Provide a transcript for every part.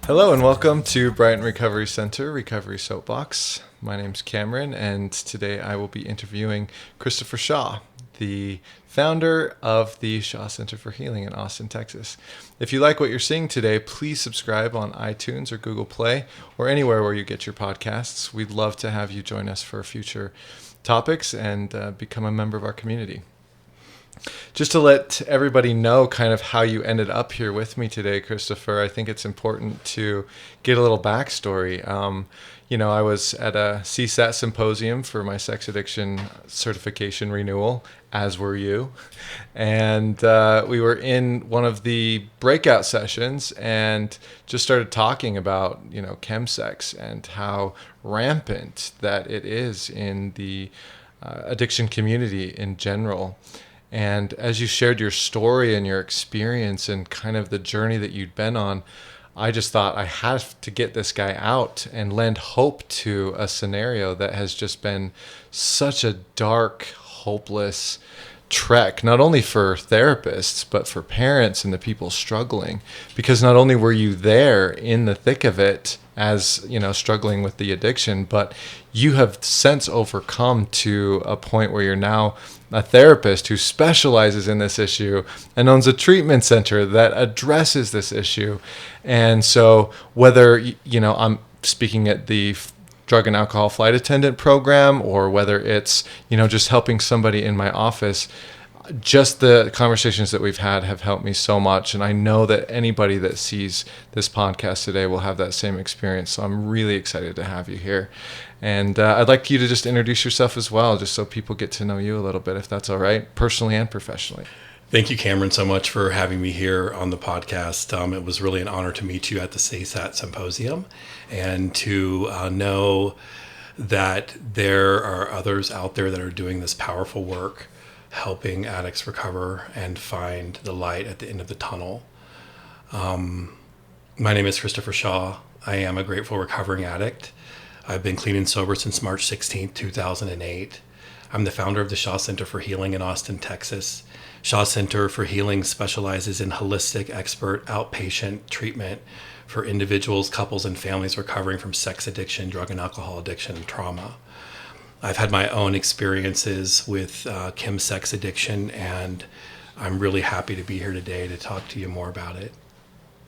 Hello and welcome to Brighton Recovery Center, Recovery Soapbox. My name's Cameron, and today I will be interviewing Christopher Shaw, the founder of the Shaw Center for Healing in Austin, Texas. If you like what you're seeing today, please subscribe on iTunes or Google Play or anywhere where you get your podcasts. We'd love to have you join us for future topics and become a member of our community. Just to let everybody know kind of how you ended up here with me today, Christopher, I think it's important to get a little backstory. I was at a CSAT symposium for my sex addiction certification renewal, as were you. And we were in one of the breakout sessions and just started talking about, chemsex and how rampant that it is in the addiction community in general. And as you shared your story and your experience and kind of the journey that you'd been on, I just thought I have to get this guy out and lend hope to a scenario that has just been such a dark, hopeless trek, not only for therapists, but for parents and the people struggling. Because not only were you there in the thick of it as, struggling with the addiction, but you have since overcome to a point where you're now a therapist who specializes in this issue and owns a treatment center that addresses this issue. And so whether, I'm speaking at the drug and alcohol flight attendant program or whether it's, just helping somebody in my office, just the conversations that we've had have helped me so much. And I know that anybody that sees this podcast today will have that same experience. So I'm really excited to have you here. And I'd like you to just introduce yourself as well, just so people get to know you a little bit, if that's all right, personally and professionally. Thank you, Cameron, so much for having me here on the podcast. It was really an honor to meet you at the CSAT Symposium and to know that there are others out there that are doing this powerful work, helping addicts recover and find the light at the end of the tunnel. My name is Christopher Shaw. I am a grateful recovering addict. I've been clean and sober since March 16th, 2008. I'm the founder of the Shaw Center for Healing in Austin, Texas. Shaw Center for Healing specializes in holistic, expert, outpatient treatment for individuals, couples, and families recovering from sex addiction, drug and alcohol addiction, and trauma. I've had my own experiences with chemsex addiction, and I'm really happy to be here today to talk to you more about it.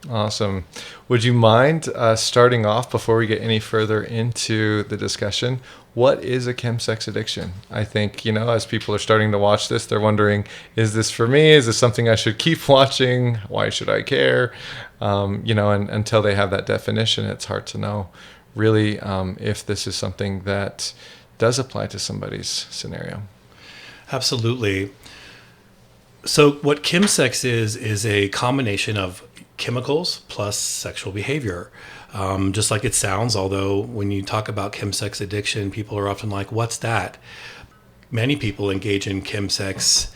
Awesome. Would you mind starting off before we get any further into the discussion? What is a chemsex addiction? I think, as people are starting to watch this, they're wondering, is this for me? Is this something I should keep watching? Why should I care? And until they have that definition, it's hard to know really if this is something that does apply to somebody's scenario. Absolutely. So what chemsex is a combination of chemicals plus sexual behavior. Just like it sounds, although when you talk about chemsex addiction, people are often like, what's that? Many people engage in chemsex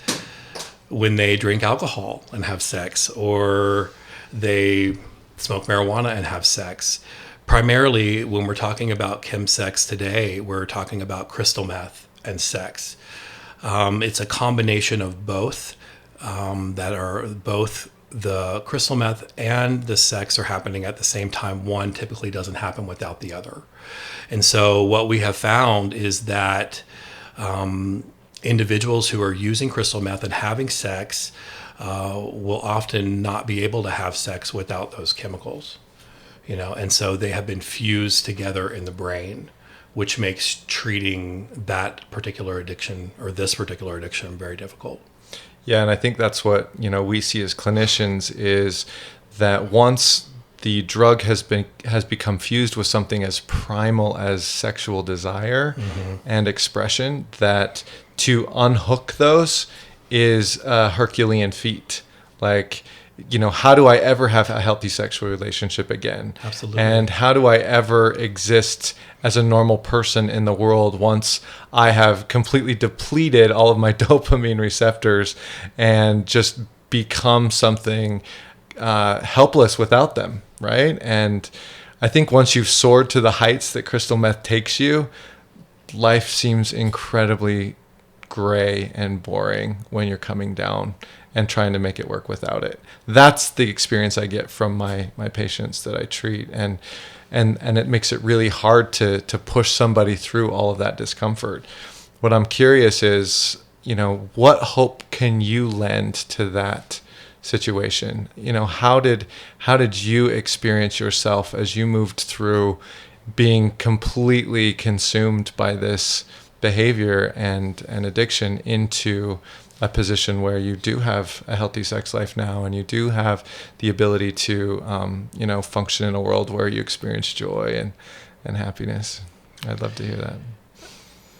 when they drink alcohol and have sex, or they smoke marijuana and have sex. Primarily, when we're talking about chemsex today, we're talking about crystal meth and sex. It's a combination of both that are both the crystal meth and the sex are happening at the same time. One typically doesn't happen without the other. And so what we have found is that individuals who are using crystal meth and having sex will often not be able to have sex without those chemicals. And so they have been fused together in the brain, which makes treating that particular addiction or this particular addiction very difficult. Yeah, and I think that's what, we see as clinicians is that once the drug has become fused with something as primal as sexual desire and expression, that to unhook those is a Herculean feat. Like, how do I ever have a healthy sexual relationship again? Absolutely. And how do I ever exist as a normal person in the world once I have completely depleted all of my dopamine receptors and just become something helpless without them, right? And I think once you've soared to the heights that crystal meth takes you, life seems incredibly gray and boring when you're coming down and trying to make it work without it. That's the experience I get from my patients that I treat. And it makes it really hard to push somebody through all of that discomfort. What I'm curious is, what hope can you lend to that situation? How did you experience yourself as you moved through being completely consumed by this behavior and addiction into a position where you do have a healthy sex life now, and you do have the ability to, function in a world where you experience joy and happiness? I'd love to hear that.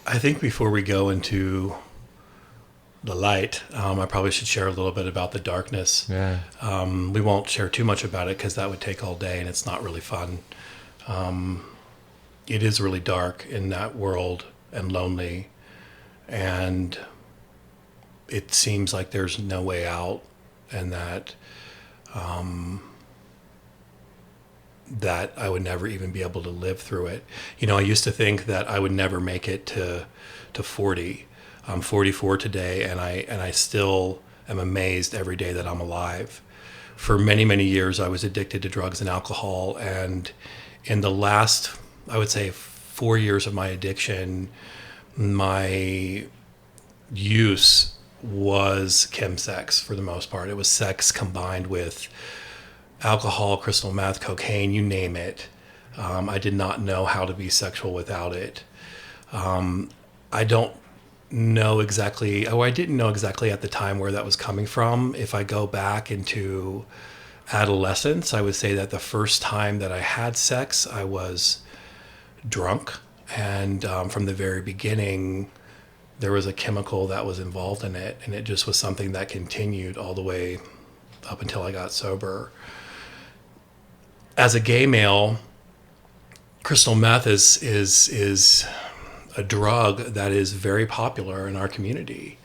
I think before we go into the light, I probably should share a little bit about the darkness. Yeah. We won't share too much about it because that would take all day, and it's not really fun. It is really dark in that world and lonely, and it seems like there's no way out, and that that I would never even be able to live through it. I used to think that I would never make it to 40. I'm 44 today, and I still am amazed every day that I'm alive. For many, many years, I was addicted to drugs and alcohol, and in the last, I would say, 4 years of my addiction, my use was chemsex for the most part. It was sex combined with alcohol, crystal meth, cocaine, you name it. I did not know how to be sexual without it. I don't know exactly, I didn't know exactly at the time where that was coming from. If I go back into adolescence, I would say that the first time that I had sex, I was drunk. And from the very beginning, there was a chemical that was involved in it, and it just was something that continued all the way up until I got sober. As a gay male, crystal meth is a drug that is very popular in our community,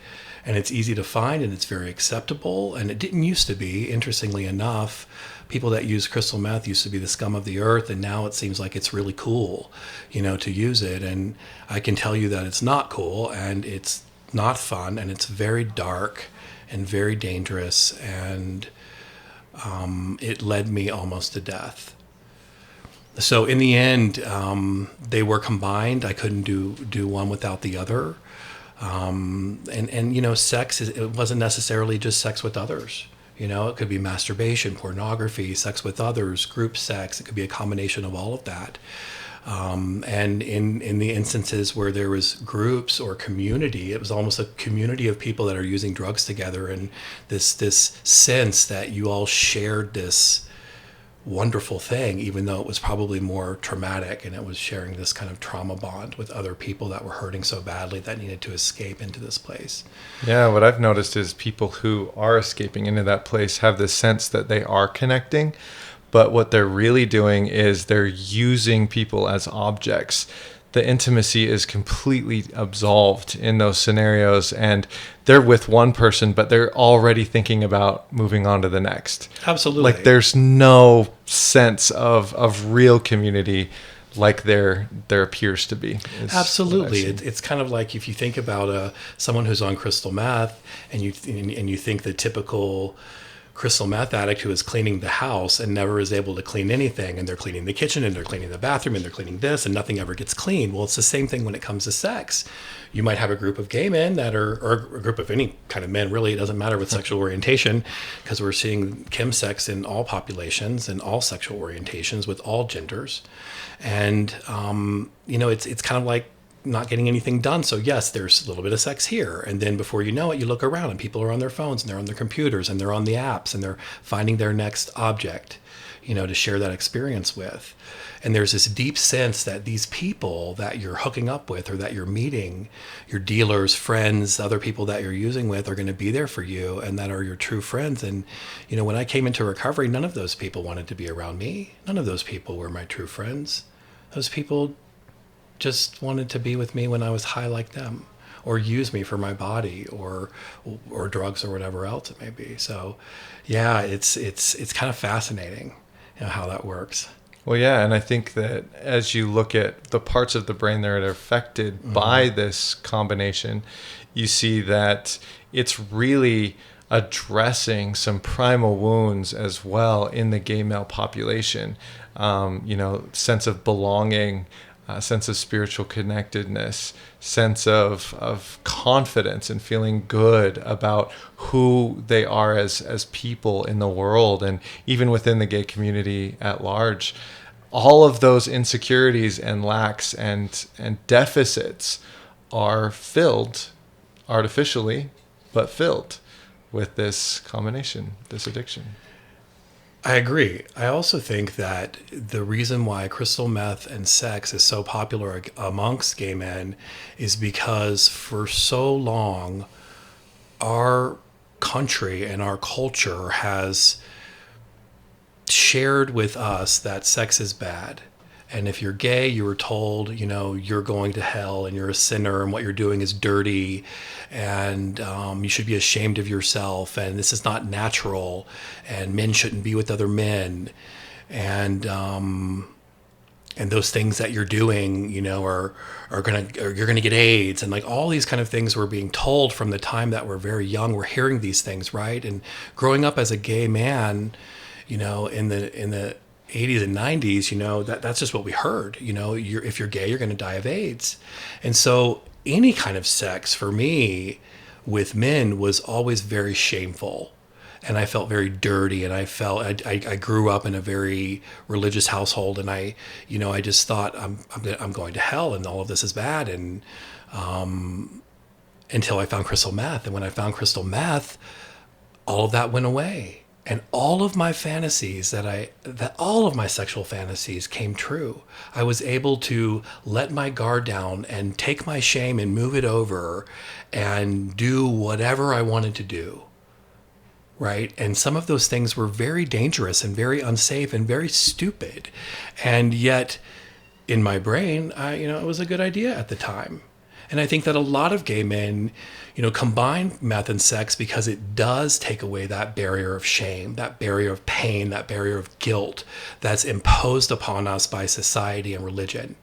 and it's easy to find, and it's very acceptable. And it didn't used to be. Interestingly enough, people that use crystal meth used to be the scum of the earth, and now it seems like it's really cool, to use it. And I can tell you that it's not cool, and it's not fun, and it's very dark and very dangerous, and it led me almost to death. So in the end, they were combined. I couldn't do one without the other. Sex it wasn't necessarily just sex with others. It could be masturbation, pornography, sex with others, group sex. It could be a combination of all of that. And in the instances where there was groups or community, it was almost a community of people that are using drugs together, and this sense that you all shared this wonderful thing, even though it was probably more traumatic, and it was sharing this kind of trauma bond with other people that were hurting so badly that needed to escape into this place. Yeah, what I've noticed is people who are escaping into that place have this sense that they are connecting, but what they're really doing is they're using people as objects. The intimacy is completely absolved in those scenarios, and they're with one person, but they're already thinking about moving on to the next. Absolutely. Like there's no sense of real community like there appears to be. Absolutely. It's kind of like if you think about someone who's on crystal meth, and you think the typical crystal meth addict who is cleaning the house and never is able to clean anything, and they're cleaning the kitchen, and they're cleaning the bathroom, and they're cleaning this, and nothing ever gets cleaned. Well, it's the same thing when it comes to sex. You might have a group of gay men or a group of any kind of men, really, it doesn't matter with sexual orientation, because we're seeing chemsex in all populations and all sexual orientations with all genders. And, it's kind of like not getting anything done. So yes, there's a little bit of sex here. And then before you know it, you look around and people are on their phones, and they're on their computers, and they're on the apps, and they're finding their next object, to share that experience with. And there's this deep sense that these people that you're hooking up with, or that you're meeting, your dealers, friends, other people that you're using with, are going to be there for you, and that are your true friends. And, when I came into recovery, none of those people wanted to be around me. None of those people were my true friends. Those people just wanted to be with me when I was high like them, or use me for my body, or drugs, or whatever else it may be. So yeah, it's kind of fascinating, how that works. Well, yeah, and I think that as you look at the parts of the brain that are affected by this combination, you see that it's really addressing some primal wounds as well in the gay male population. Sense of belonging, sense of spiritual connectedness, sense of confidence and feeling good about who they are as people in the world and even within the gay community at large. All of those insecurities and lacks and deficits are filled artificially, but filled with this combination, this addiction. I agree. I also think that the reason why crystal meth and sex is so popular amongst gay men is because for so long, our country and our culture has shared with us that sex is bad. And if you're gay, you were told, you're going to hell and you're a sinner and what you're doing is dirty and you should be ashamed of yourself and this is not natural and men shouldn't be with other men. And those things that you're doing, are you're gonna get AIDS and like all these kind of things we're being told from the time that we're very young. We're hearing these things, right? And growing up as a gay man, in the 80s and 90s, that's just what we heard. If you're gay, you're going to die of AIDS. And so any kind of sex for me with men was always very shameful. And I felt very dirty. And I grew up in a very religious household. And I just thought I'm going to hell and all of this is bad. And until I found crystal meth. And when I found crystal meth, all of that went away. And all of my fantasies all of my sexual fantasies came true. I was able to let my guard down and take my shame and move it over and do whatever I wanted to do. Right? And some of those things were very dangerous and very unsafe and very stupid. And yet in my brain, it was a good idea at the time. And I think that a lot of gay men, combine meth and sex because it does take away that barrier of shame, that barrier of pain, that barrier of guilt that's imposed upon us by society and religion.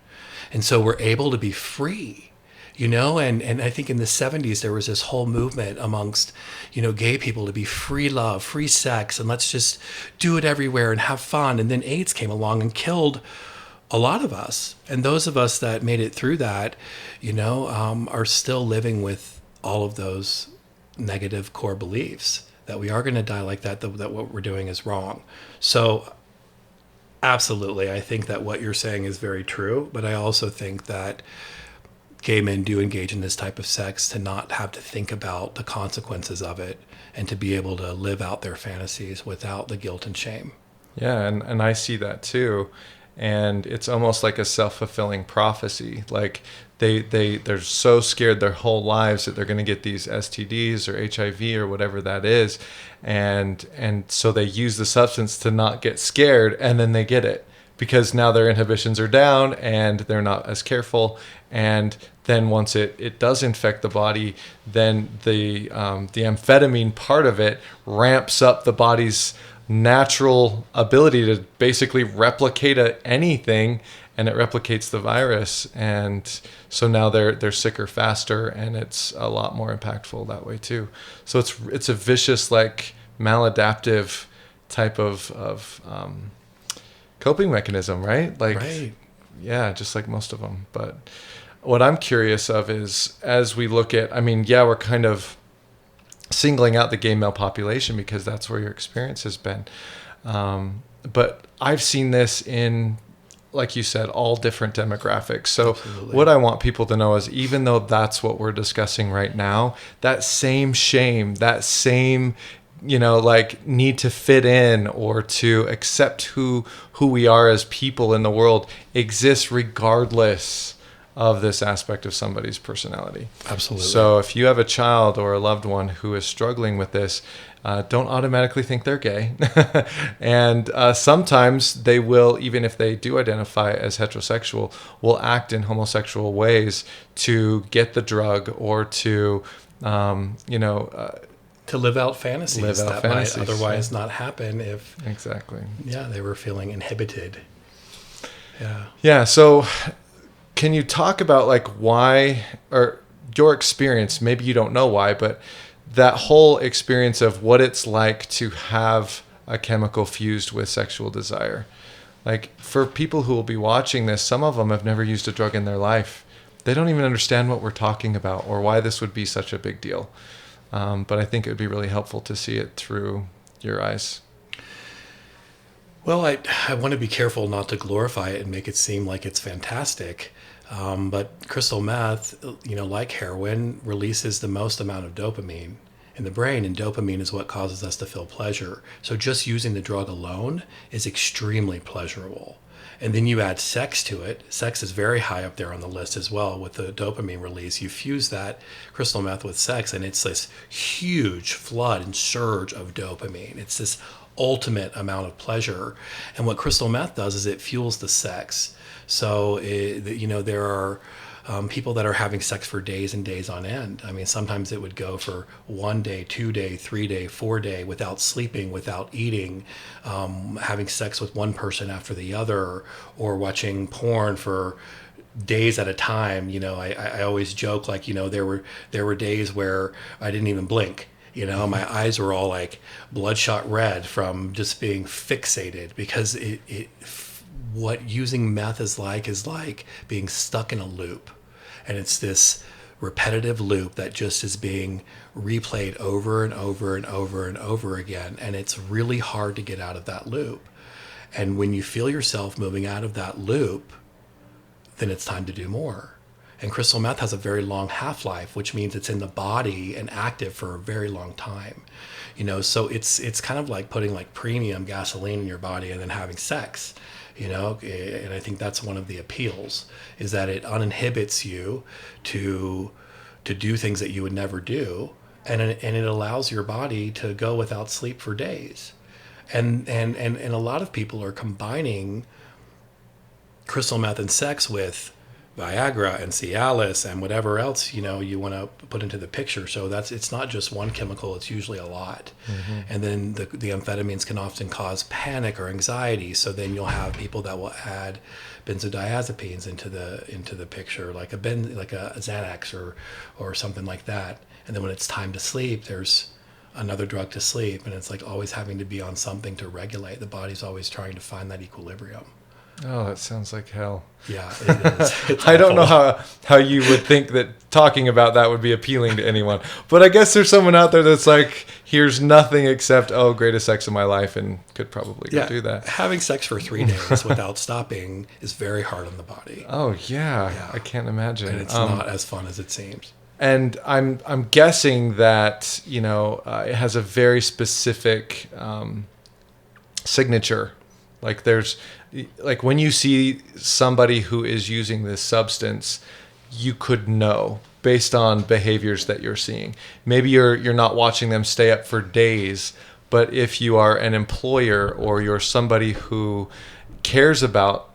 And so we're able to be free, and I think in the 70s there was this whole movement amongst, gay people to be free love, free sex, and let's just do it everywhere and have fun. And then AIDS came along and killed a lot of us. And those of us that made it through that, are still living with all of those negative core beliefs that we are going to die like that what we're doing is wrong. So absolutely, I think that what you're saying is very true, but I also think that gay men do engage in this type of sex to not have to think about the consequences of it and to be able to live out their fantasies without the guilt and shame. Yeah, and I see that too. And it's almost like a self-fulfilling prophecy. Like they're so scared their whole lives that they're going to get these STDs or HIV or whatever that is. And so they use the substance to not get scared, and then they get it because now their inhibitions are down and they're not as careful. And then once it does infect the body, then the amphetamine part of it ramps up the body's natural ability to basically replicate anything, and it replicates the virus, and so now they're sicker faster, and it's a lot more impactful that way too. So it's a vicious, like, maladaptive type of coping mechanism, right? Like, right. Yeah, just like most of them. But what I'm curious of is, as we look at, we're kind of singling out the gay male population because that's where your experience has been. But I've seen this in, like you said, all different demographics. So absolutely. What I want people to know is, even though that's what we're discussing right now, that same shame, that same, need to fit in or to accept who we are as people in the world exists regardless of this aspect of somebody's personality. Absolutely. So if you have a child or a loved one who is struggling with this, don't automatically think they're gay. And sometimes they will, even if they do identify as heterosexual, will act in homosexual ways to get the drug or to, to live out fantasies that might otherwise not happen if exactly. Yeah, they were feeling inhibited. Yeah. Yeah. So can you talk about like why, or your experience, maybe you don't know why, but that whole experience of what it's like to have a chemical fused with sexual desire? Like, for people who will be watching this, some of them have never used a drug in their life. They don't even understand what we're talking about or why this would be such a big deal. But I think it would be really helpful to see it through your eyes. Well, I want to be careful not to glorify it and make it seem like it's fantastic. But crystal meth, like heroin, releases the most amount of dopamine in the brain, and dopamine is what causes us to feel pleasure. So just using the drug alone is extremely pleasurable. And then you add sex to it. Sex is very high up there on the list as well with the dopamine release. You fuse that crystal meth with sex, and it's this huge flood and surge of dopamine. It's this ultimate amount of pleasure. And what crystal meth does is it fuels the sex. So, there are people that are having sex for days and days on end. I mean, sometimes it would go for 1 day, 2 day, 3 day, 4 day without sleeping, without eating, having sex with one person after the other, or watching porn for days at a time. I always joke, like, there were days where I didn't even blink. My eyes were all like bloodshot red from just being fixated, because what using meth is like being stuck in a loop. And it's this repetitive loop that just is being replayed over and over and over and over again. And it's really hard to get out of that loop. And when you feel yourself moving out of that loop, then it's time to do more. And crystal meth has a very long half-life, which means it's in the body and active for a very long time. So it's kind of like putting like premium gasoline in your body and then having sex. And I think that's one of the appeals, is that it uninhibits you to do things that you would never do, and it allows your body to go without sleep for days. And a lot of people are combining crystal meth and sex with Viagra and Cialis and whatever else you want to put into the picture. So it's not just one chemical; it's usually a lot. Mm-hmm. And then the amphetamines can often cause panic or anxiety. So then you'll have people that will add benzodiazepines into the picture, like a Xanax or something like that. And then when it's time to sleep, there's another drug to sleep, and it's like always having to be on something to regulate. The body's always trying to find that equilibrium. Oh, that sounds like hell. Yeah, it is. It's I don't know how you would think that talking about that would be appealing to anyone. But I guess there's someone out there that's like, here's nothing except, greatest sex of my life, and could probably go do that. Having sex for 3 days without stopping is very hard on the body. Oh, yeah. I can't imagine. And it's not as fun as it seems. And I'm guessing that, it has a very specific signature. Like when you see somebody who is using this substance, you could know based on behaviors that you're seeing. Maybe you're not watching them stay up for days, but if you are an employer or you're somebody who cares about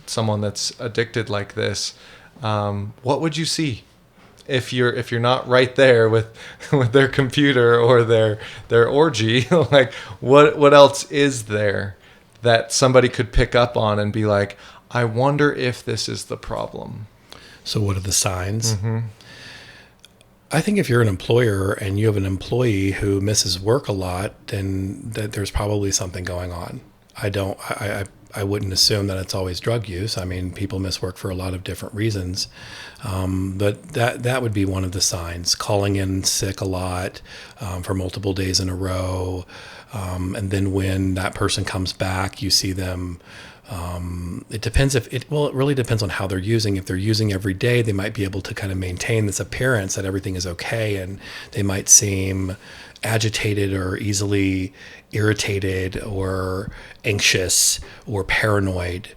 someone that's addicted like this, what would you see? If you're not right there with their computer or their orgy, like what else is there that somebody could pick up on and be like, I wonder if this is the problem? So what are the signs? Mm-hmm. I think if you're an employer and you have an employee who misses work a lot, then there's probably something going on. I wouldn't assume that it's always drug use. I mean, people miss work for a lot of different reasons. But that would be one of the signs. Calling in sick a lot for multiple days in a row. And then when that person comes back, you see them. It depends it really depends on how they're using. If they're using every day, they might be able to kind of maintain this appearance that everything is okay, and they might seem agitated or easily irritated or anxious or paranoid,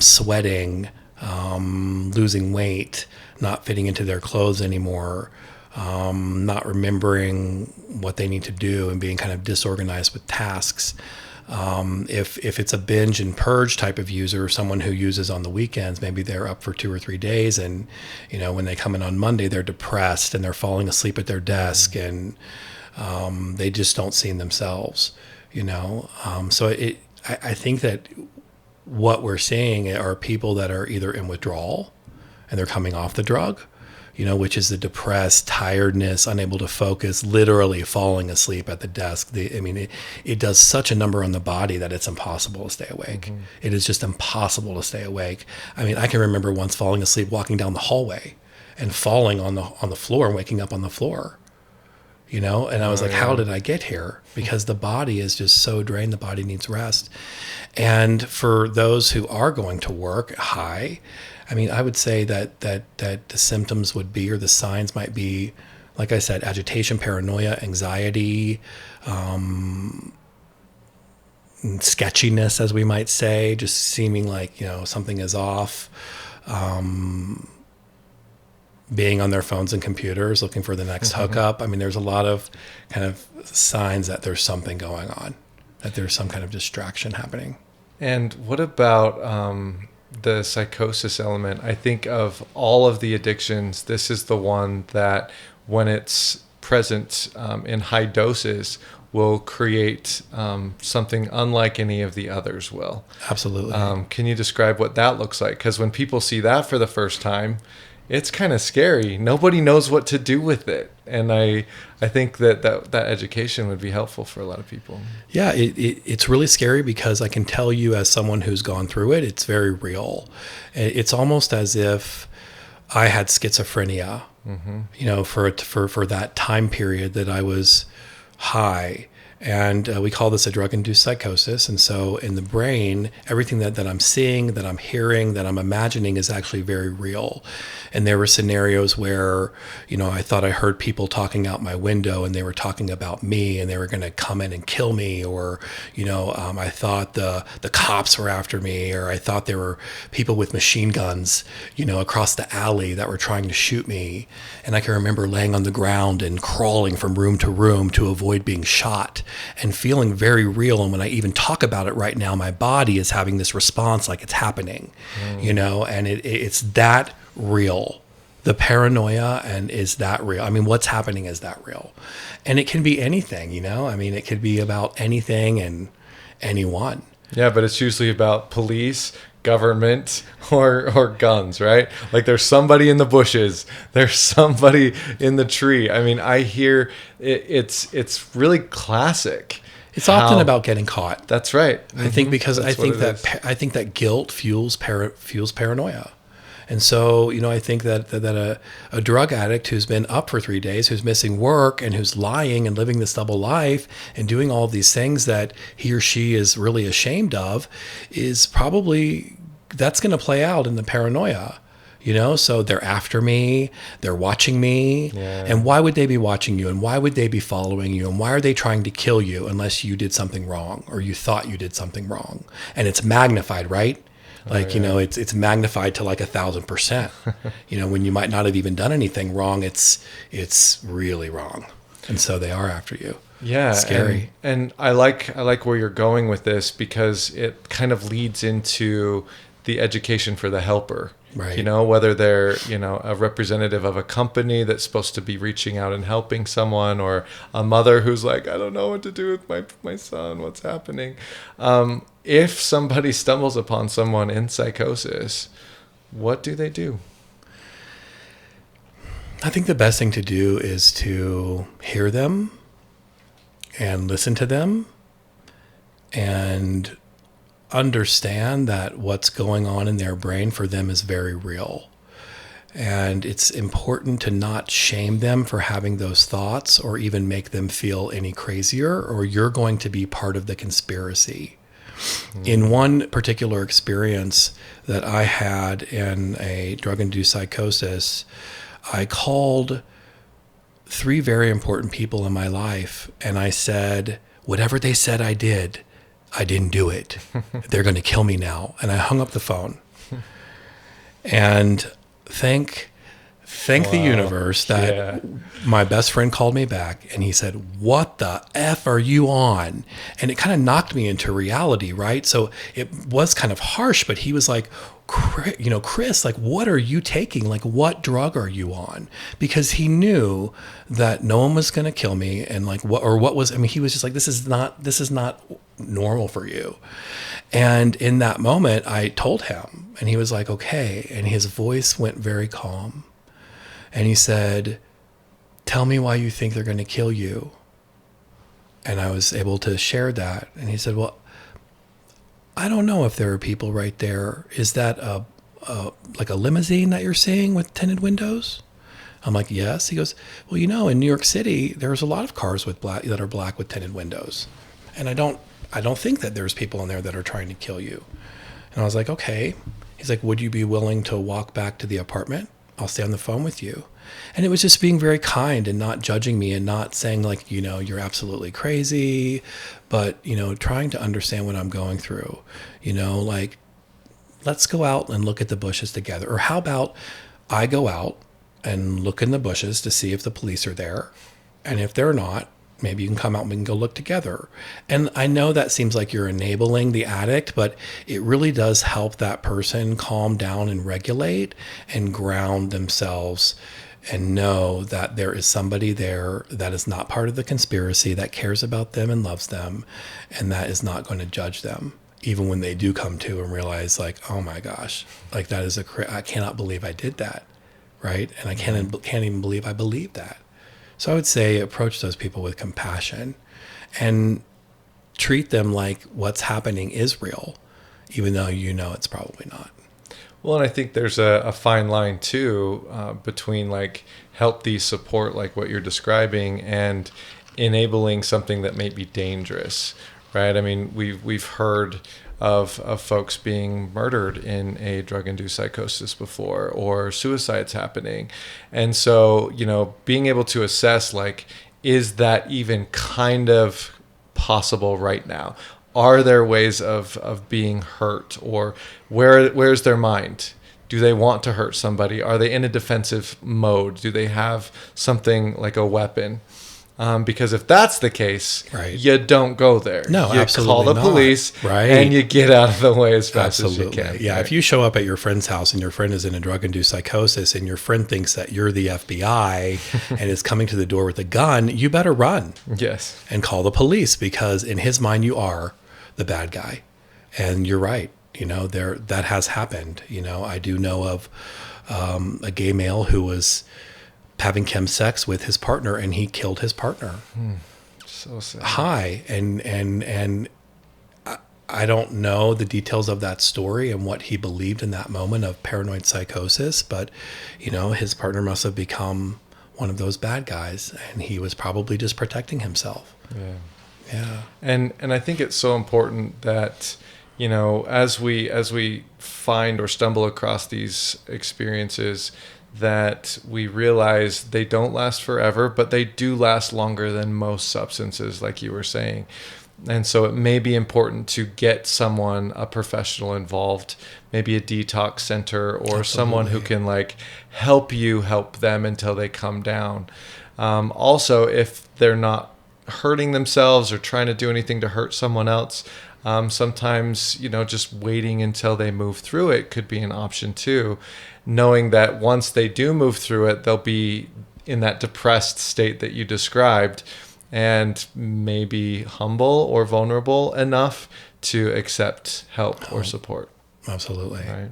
sweating, losing weight, not fitting into their clothes anymore, not remembering what they need to do and being kind of disorganized with tasks. If it's a binge and purge type of user, someone who uses on the weekends, maybe they're up for 2 or 3 days, and when they come in on Monday, they're depressed and they're falling asleep at their desk, and they just don't see themselves. So I think that what we're seeing are people that are either in withdrawal and they're coming off the drug, which is the depressed, tiredness, unable to focus, literally falling asleep at the desk. It does such a number on the body that it's impossible to stay awake. Mm-hmm. It is just impossible to stay awake. I can remember once falling asleep, walking down the hallway and falling on the floor and waking up on the floor. And I was how did I get here? Because the body is just so drained. The body needs rest. And for those who are going to work high, I would say that the symptoms would be, or the signs might be, like I said, agitation, paranoia, anxiety, sketchiness, as we might say, just seeming like, something is off. Being on their phones and computers, looking for the next hookup. There's a lot of kind of signs that there's something going on, that there's some kind of distraction happening. And what about the psychosis element? I think of all of the addictions, this is the one that when it's present in high doses will create something unlike any of the others will. Absolutely. Can you describe what that looks like? Because when people see that for the first time, it's kind of scary. Nobody knows what to do with it. And I think that education would be helpful for a lot of people. Yeah, it's really scary because I can tell you, as someone who's gone through it, it's very real. It's almost as if I had schizophrenia, for that time period that I was high. And we call this a drug-induced psychosis. And so in the brain, everything that I'm seeing, that I'm hearing, that I'm imagining is actually very real. And there were scenarios where, I thought I heard people talking out my window and they were talking about me and they were going to come in and kill me. Or, I thought the cops were after me, or I thought there were people with machine guns, across the alley that were trying to shoot me. And I can remember laying on the ground and crawling from room to room to avoid being shot, and feeling very real. And when I even talk about it right now, my body is having this response like it's happening, and it's that real. The paranoia, and is that real? What's happening, is that real? And it can be anything, it could be about anything and anyone. Yeah, but it's usually about police, government, or guns, right? Like there's somebody in the bushes, there's somebody in the tree. I hear it's really classic. It's often about getting caught. That's right. I think because I think that guilt fuels paranoia. And so, I think that a drug addict who's been up for 3 days, who's missing work, and who's lying and living this double life and doing all of these things that he or she is really ashamed of, is probably, that's going to play out in the paranoia. So they're after me, they're watching me. Yeah. And why would they be watching you? And why would they be following you? And why are they trying to kill you unless you did something wrong, or you thought you did something wrong? And it's magnified, right? It's magnified to like 1,000%. When you might not have even done anything wrong, it's really wrong. And so they are after you. Yeah, scary. And I like where you're going with this, because it kind of leads into the education for the helper. Right. Whether they're, a representative of a company that's supposed to be reaching out and helping someone, or a mother who's like, I don't know what to do with my son, what's happening. If somebody stumbles upon someone in psychosis, what do they do? I think the best thing to do is to hear them and listen to them and understand that what's going on in their brain for them is very real. And it's important to not shame them for having those thoughts, or even make them feel any crazier, or you're going to be part of the conspiracy. In one particular experience that I had in a drug-induced psychosis, I called 3 very important people in my life, and I said, whatever they said I didn't do it. They're going to kill me now. And I hung up the phone. And thank the universe that my best friend called me back, and he said, what the F are you on? And it kind of knocked me into reality, right? So it was kind of harsh, but he was like, Chris, like, what are you taking? Like, what drug are you on? Because he knew that no one was going to kill me. And like, he was just like, this is not normal for you. And in that moment, I told him, and he was like, okay. And his voice went very calm. And he said, tell me why you think they're going to kill you. And I was able to share that. And he said, well, I don't know if there are people right there. Is that like a limousine that you're seeing with tinted windows? I'm like, yes. He goes, well, in New York City, there's a lot of cars that are black with tinted windows. And I don't think that there's people in there that are trying to kill you. And I was like, okay. He's like, would you be willing to walk back to the apartment? I'll stay on the phone with you. And it was just being very kind and not judging me and not saying like, you're absolutely crazy, but, trying to understand what I'm going through, like, let's go out and look at the bushes together. Or how about I go out and look in the bushes to see if the police are there. And if they're not, maybe you can come out and we can go look together. And I know that seems like you're enabling the addict, but it really does help that person calm down and regulate and ground themselves and know that there is somebody there that is not part of the conspiracy, that cares about them and loves them, and that is not going to judge them, even when they do come to and realize like, oh my gosh, like that is I cannot believe I did that, right? And I can't even believe I believed that. So I would say approach those people with compassion and treat them like what's happening is real, even though it's probably not. Well, and I think there's a fine line too between like healthy support, like what you're describing, and enabling something that may be dangerous, right? I mean, we've heard of folks being murdered in a drug-induced psychosis before, or suicides happening, and so being able to assess like, is that even kind of possible right now? Are there ways of being hurt, or where's their mind? Do they want to hurt somebody? Are they in a defensive mode? Do they have something like a weapon? Because if that's the case, right, you don't go there. No, you absolutely call the not. police, right, and you get out of the way as fast absolutely. as you can. Yeah, right? if you show up at your friend's house and your friend is in a drug-induced psychosis and your friend thinks that you're the FBI and is coming to the door with a gun, you better run. Yes. And call the police, because in his mind you are the bad guy. And you're right. That has happened. I do know of a gay male who was having chemsex with his partner, and he killed his partner. So sad. High. And I don't know the details of that story and what he believed in that moment of paranoid psychosis, but his partner must have become one of those bad guys, and he was probably just protecting himself. Yeah. And I think it's so important that as we find or stumble across these experiences, that we realize they don't last forever, but they do last longer than most substances, like you were saying. And so it may be important to get a professional involved, maybe a detox center, or Absolutely. someone who can like help them until they come down. Also, if they're not hurting themselves or trying to do anything to hurt someone else, sometimes, just waiting until they move through it could be an option too, knowing that once they do move through it, they'll be in that depressed state that you described, and maybe humble or vulnerable enough to accept help or support. Absolutely. Right.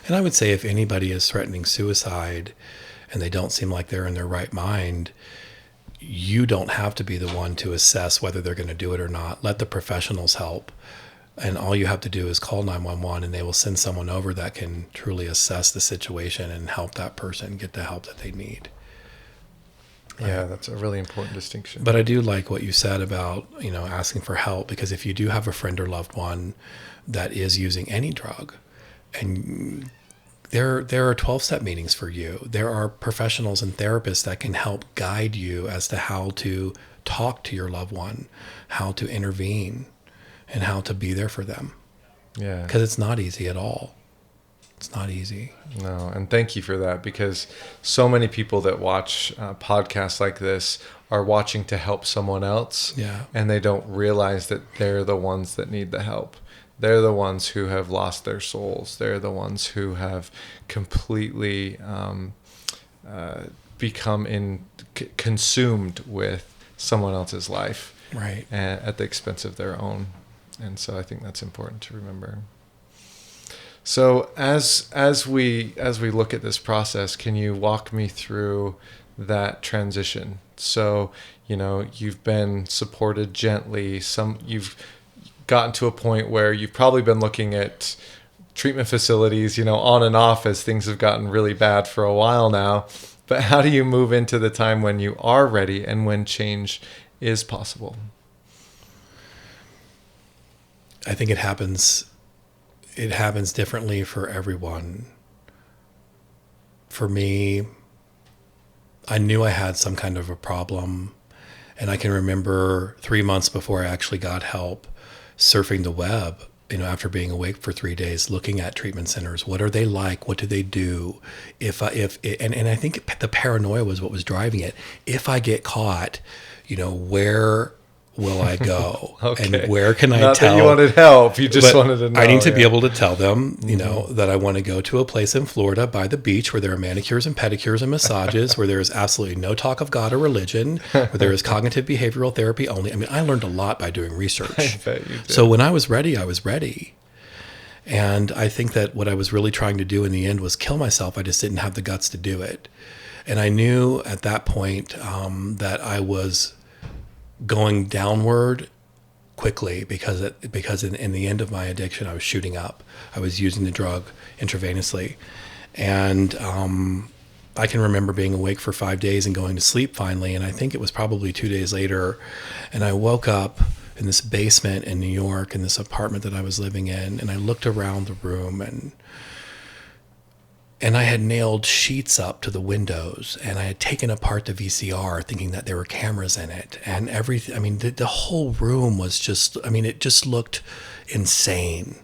And I would say if anybody is threatening suicide and they don't seem like they're in their right mind, you don't have to be the one to assess whether they're going to do it or not. Let the professionals help. And all you have to do is call 911, and they will send someone over that can truly assess the situation and help that person get the help that they need. Yeah, that's a really important distinction. But I do like what you said about, asking for help, because if you do have a friend or loved one that is using any drug, and there are 12-step meetings for you. There are professionals and therapists that can help guide you as to how to talk to your loved one, how to intervene, and how to be there for them. Yeah. Because it's not easy at all. It's not easy. No, and thank you for that, because so many people that watch podcasts like this are watching to help someone else, Yeah. and they don't realize that they're the ones that need the help. They're the ones who have lost their souls. They're the ones who have completely become consumed with someone else's life, Right. at the expense of their own. And so I think that's important to remember. So as we look at this process, can you walk me through that transition? So, you've been supported gently. You've gotten to a point where you've probably been looking at treatment facilities, on and off as things have gotten really bad for a while now. But how do you move into the time when you are ready and when change is possible? I think it happens differently for everyone. For me, I knew I had some kind of a problem, and I can remember 3 months before I actually got help, surfing the web, after being awake for 3 days, looking at treatment centers. What are they like? What do they do? And I think the paranoia was what was driving it. If I get caught, where will I go? Okay. And where can I Not tell? that you wanted help, you just wanted to know. I need to be able to tell them, that I want to go to a place in Florida by the beach where there are manicures and pedicures and massages, where there is absolutely no talk of God or religion, where there is cognitive behavioral therapy only. I mean, I learned a lot by doing research. I bet you did. So when I was ready, I was ready. And I think that what I was really trying to do in the end was kill myself. I just didn't have the guts to do it. And I knew at that point that I was going downward quickly because in the end of my addiction, I was shooting up. I was using the drug intravenously. And I can remember being awake for 5 days and going to sleep finally. And I think it was probably 2 days later. And I woke up in this basement in New York in this apartment that I was living in. And I looked around the room and I had nailed sheets up to the windows, and I had taken apart the VCR thinking that there were cameras in it, and everything. I mean, the whole room was just, it just looked insane.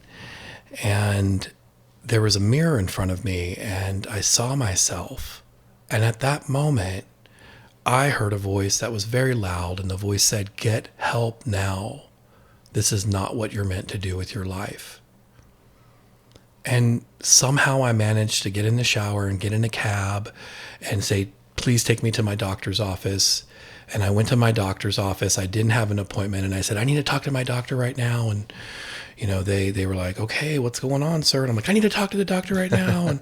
And there was a mirror in front of me, and I saw myself. And at that moment, I heard a voice that was very loud, and the voice said, "Get help now. This is not what you're meant to do with your life." And somehow I managed to get in the shower and get in a cab and say, "Please take me to my doctor's office." And I went to my doctor's office. I didn't have an appointment. And I said, "I need to talk to my doctor right now." And, they were like, "Okay, what's going on, sir?" And I'm like, "I need to talk to the doctor right now." And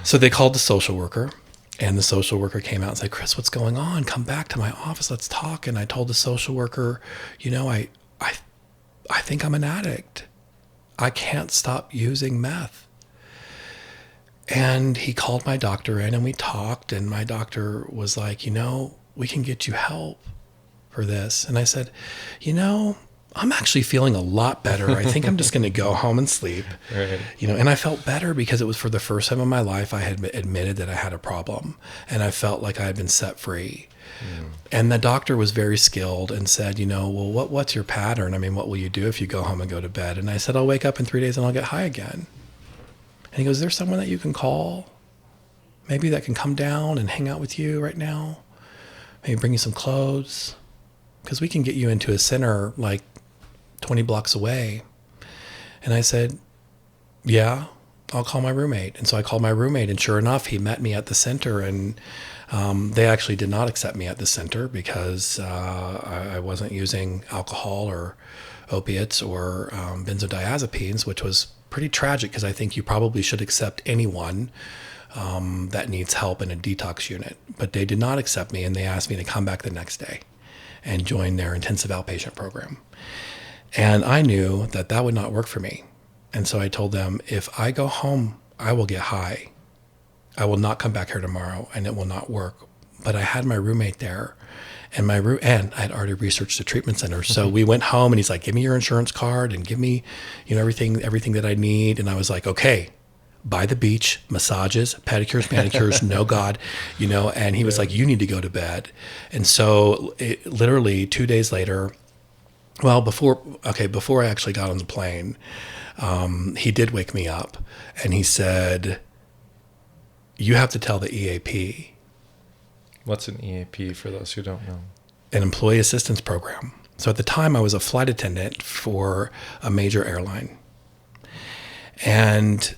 so they called the social worker. And the social worker came out and said, "Chris, what's going on? Come back to my office. Let's talk." And I told the social worker, I think I'm an addict. I can't stop using meth. And he called my doctor in and we talked, and my doctor was like, "We can get you help for this." And I said, "I'm actually feeling a lot better. I think I'm just going to go home and sleep." Right. And I felt better because it was for the first time in my life I had admitted that I had a problem, and I felt like I had been set free. And the doctor was very skilled and said, "Well, what's your pattern? I mean, what will you do if you go home and go to bed?" And I said, "I'll wake up in 3 days and I'll get high again." And he goes, "Is there someone that you can call? Maybe that can come down and hang out with you right now? Maybe bring you some clothes? Because we can get you into a center like 20 blocks away." And I said, "Yeah, I'll call my roommate." And so I called my roommate, and sure enough, he met me at the center. And they actually did not accept me at the center because I wasn't using alcohol or opiates or benzodiazepines, which was pretty tragic because I think you probably should accept anyone that needs help in a detox unit. But they did not accept me, and they asked me to come back the next day and join their intensive outpatient program. And I knew that that would not work for me. And so I told them, if I go home, I will get high. I will not come back here tomorrow, and it will not work. But I had my roommate there, and and I had already researched the treatment center. So we went home, and he's like, "Give me your insurance card and give me, everything that I need." And I was like, "Okay, by the beach, massages, pedicures, manicures, no God, And he was like, "You need to go to bed." And so literally 2 days later, well, before I actually got on the plane, he did wake me up, and he said, "You have to tell the EAP." What's an EAP for those who don't know? An employee assistance program. So at the time, I was a flight attendant for a major airline. And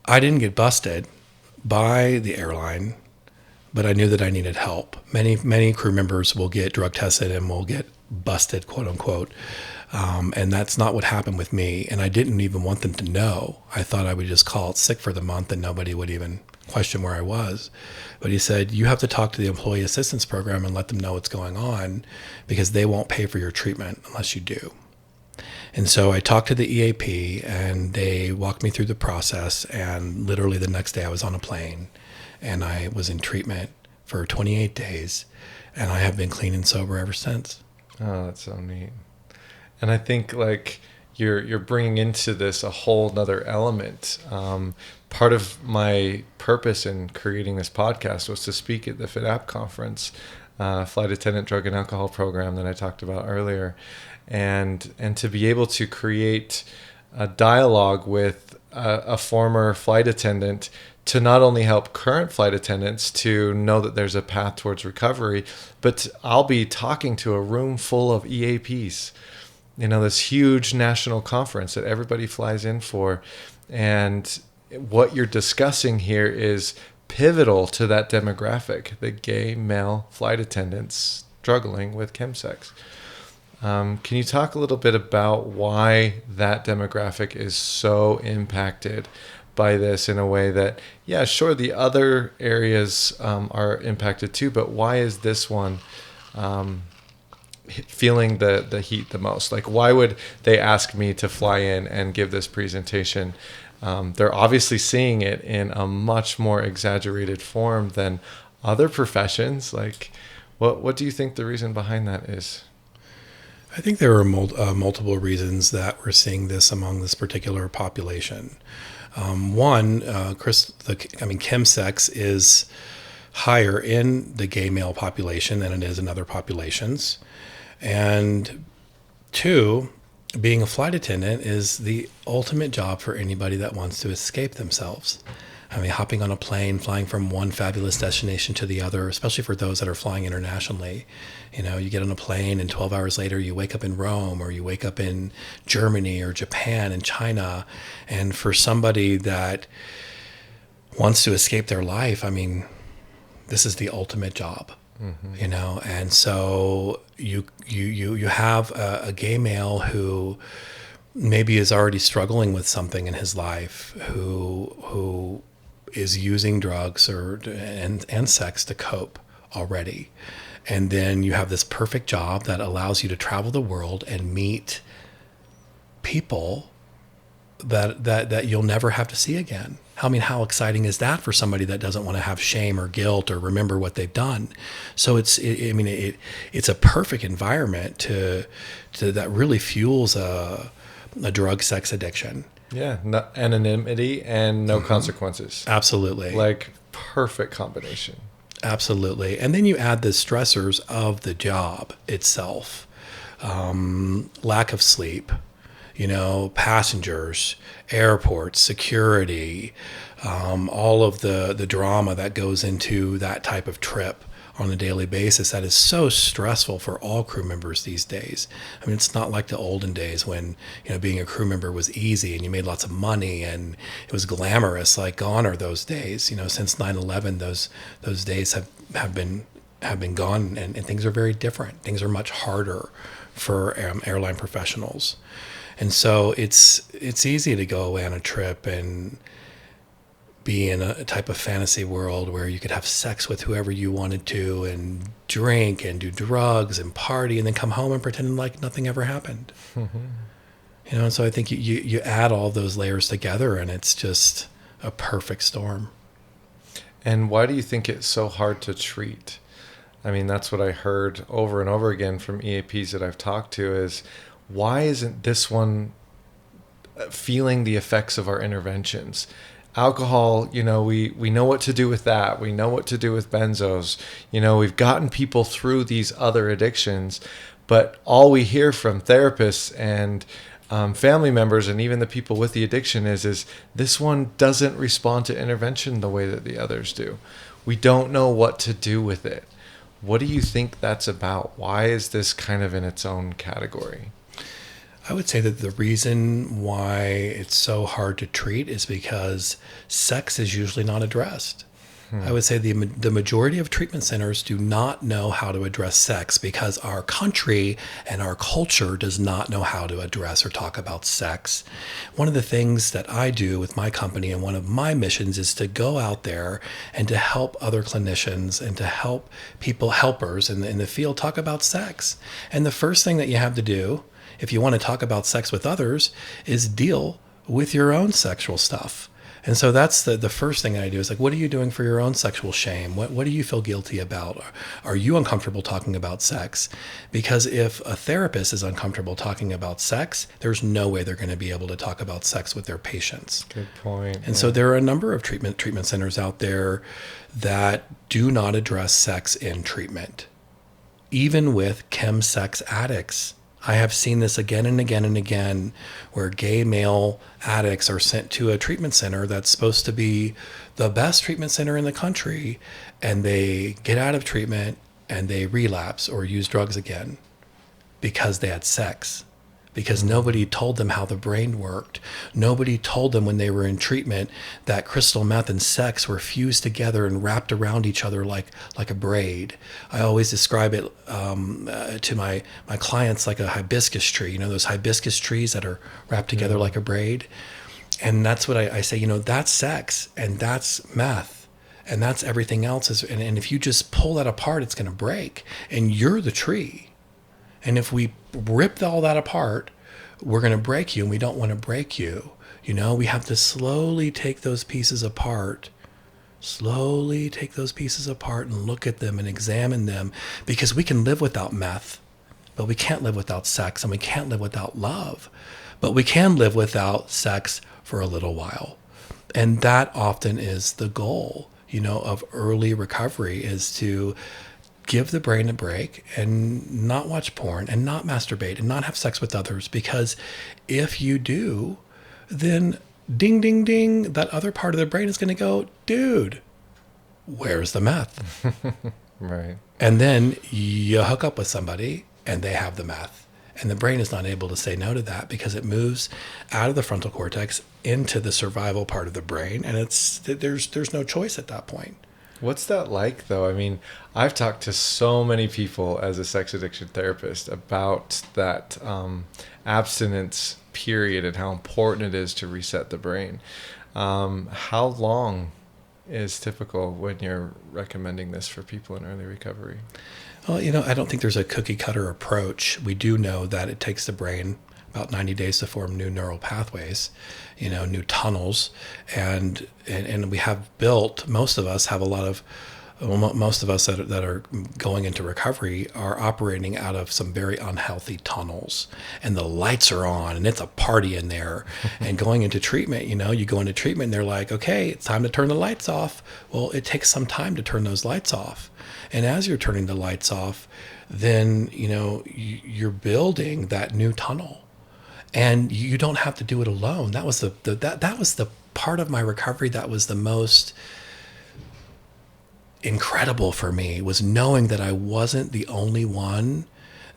I didn't get busted by the airline, but I knew that I needed help. Many crew members will get drug tested and will get busted, quote unquote. And that's not what happened with me. And I didn't even want them to know. I thought I would just call it sick for the month and nobody would even question where I was. But he said, you have to talk to the employee assistance program and let them know what's going on, because they won't pay for your treatment unless you do. And so I talked to the EAP and they walked me through the process. And literally the next day I was on a plane and I was in treatment for 28 days. And I have been clean and sober ever since. Oh, that's so neat. And I think like you're bringing into this a whole nother element. Part of my purpose in creating this podcast was to speak at the FitApp conference, flight attendant drug and alcohol program that I talked about earlier, and to be able to create a dialogue with a former flight attendant to not only help current flight attendants to know that there's a path towards recovery, but I'll be talking to a room full of EAPs. This huge national conference that everybody flies in for. And what you're discussing here is pivotal to that demographic, the gay male flight attendants struggling with chemsex. Can you talk a little bit about why that demographic is so impacted by this in a way that, yeah, sure, the other areas are impacted too, but why is this one feeling the heat the most? Like, why would they ask me to fly in and give this presentation? They're obviously seeing it in a much more exaggerated form than other professions. Like, what do you think the reason behind that is? I think there are multiple reasons that we're seeing this among this particular population. One, chemsex is higher in the gay male population than it is in other populations. And two, being a flight attendant is the ultimate job for anybody that wants to escape themselves. I mean, hopping on a plane, flying from one fabulous destination to the other, especially for those that are flying internationally. You get on a plane and 12 hours later you wake up in Rome, or you wake up in Germany or Japan and China. And for somebody that wants to escape their life, I mean, this is the ultimate job. Mm-hmm. And so you have a gay male who maybe is already struggling with something in his life, who is using drugs and sex to cope already. And then you have this perfect job that allows you to travel the world and meet people that you'll never have to see again. I mean, how exciting is that for somebody that doesn't want to have shame or guilt or remember what they've done? So it's a perfect environment to that really fuels a drug sex addiction. Yeah, no, anonymity and no consequences. Absolutely. Like, perfect combination. Absolutely. And then you add the stressors of the job itself. Lack of sleep, passengers, airports, security, all of the drama that goes into that type of trip on a daily basis that is so stressful for all crew members these days. I mean, it's not like the olden days when, being a crew member was easy and you made lots of money and it was glamorous. Like, gone are those days. Since 9/11, those days have been gone, and things are very different. Things are much harder for airline professionals. And so it's easy to go away on a trip and be in a type of fantasy world where you could have sex with whoever you wanted to and drink and do drugs and party and then come home and pretend like nothing ever happened. Mm-hmm. And so I think you add all those layers together and it's just a perfect storm. And why do you think it's so hard to treat? I mean, that's what I heard over and over again from EAPs that I've talked to is, why isn't this one feeling the effects of our interventions? Alcohol, we know what to do with that. We know what to do with benzos. We've gotten people through these other addictions, but all we hear from therapists and family members and even the people with the addiction is this one doesn't respond to intervention the way that the others do. We don't know what to do with it. What do you think that's about? Why is this kind of in its own category? I would say that the reason why it's so hard to treat is because sex is usually not addressed. I would say the majority of treatment centers do not know how to address sex because our country and our culture does not know how to address or talk about sex. One of the things that I do with my company and one of my missions is to go out there and to help other clinicians and to help people, helpers in the field, talk about sex. And the first thing that you have to do if you want to talk about sex with others is deal with your own sexual stuff. And so that's the first thing I do is like, what are you doing for your own sexual shame? What do you feel guilty about? Are you uncomfortable talking about sex? Because if a therapist is uncomfortable talking about sex, there's no way they're going to be able to talk about sex with their patients. Good point. And so there are a number of treatment centers out there that do not address sex in treatment, even with chemsex addicts. I have seen this again and again and again where gay male addicts are sent to a treatment center that's supposed to be the best treatment center in the country, and they get out of treatment and they relapse or use drugs again because they had sex. Because nobody told them how the brain worked. Nobody told them when they were in treatment that crystal meth and sex were fused together and wrapped around each other like a braid. I always describe it to my clients like a hibiscus tree. You know, those hibiscus trees that are wrapped together like a braid? And that's what I say, you know, that's sex and that's meth. And that's everything else. And if you just pull that apart, it's going to break. And you're the tree. And if we rip all that apart, we're going to break you, and we don't want to break you. You know, we have to slowly take those pieces apart, and look at them and examine them, because we can live without meth, but we can't live without sex, and we can't live without love, but we can live without sex for a little while. And that often is the goal, you know, of early recovery, is to give the brain a break and not watch porn and not masturbate and not have sex with others. Because if you do, then ding, ding, ding, that other part of the brain is going to go, dude, where's the meth? Right. And then you hook up with somebody and they have the meth. And the brain is not able to say no to that because it moves out of the frontal cortex into the survival part of the brain. And there's no choice at that point. What's that like, though? I mean, I've talked to so many people as a sex addiction therapist about that abstinence period and how important it is to reset the brain. How long is typical when you're recommending this for people in early recovery? Well, you know, I don't think there's a cookie cutter approach. We do know that it takes the brain about 90 days to form new neural pathways, you know, new tunnels. And we have built, most of us that are going into recovery are operating out of some very unhealthy tunnels, and the lights are on and it's a party in there. And going into treatment, you know, you go into treatment and they're like, okay, it's time to turn the lights off. Well, it takes some time to turn those lights off. And as you're turning the lights off, then, you know, you're building that new tunnel. And you don't have to do it alone. That was that was the part of my recovery that was the most incredible for me, was knowing that I wasn't the only one